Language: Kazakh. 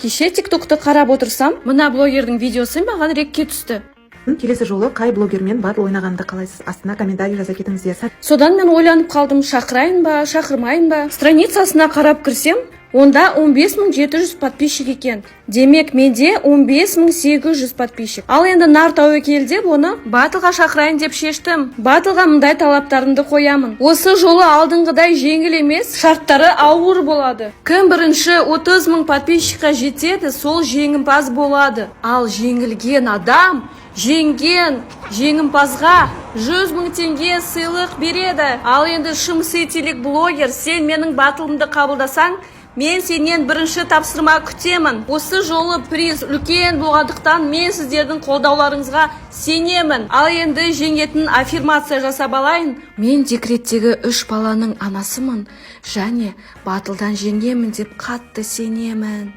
Кеше TikTok'ты қарап отырсам, мына блогердің видеосы маған рекке түсті. Келесі жолы қай блогермен батл ойнағанды қалайсыз? Астына комментарий жаза кетіңіздер. Содан мен ойланып қалдым, шақырайын ба, шақырмайын ба. Страницасына қарап кірсем, онда 15700 подписчик екен. Демек, менде 15800 подписчик. Ал енді нар тәуекел деп оны батылға шақырайын деп шештім. Батылға мындай талаптарымды қоямын. Осы жолы алдыңғыдай жеңіл емес, шарттары ауыр болады. Кім бірінші 30 000 подписчикқа жетеді, сол жеңімпаз болады. Ал жеңілген адам жеңімпазға 100 000 теңге сыйлық береді. Ал енді шымсетелік блогер, сен менің батылымды қабылдасаң, мен сенен бірінші тапсырма күтемін. Осы жолы приз үлкен болғандықтан мен сіздердің қолдауларыңызға сенемін. Ал енді жеңетін аффирмация жасап алайын. Мен декреттегі 3 баланың анасымын және батылдан жеңемін деп қатты сенемін.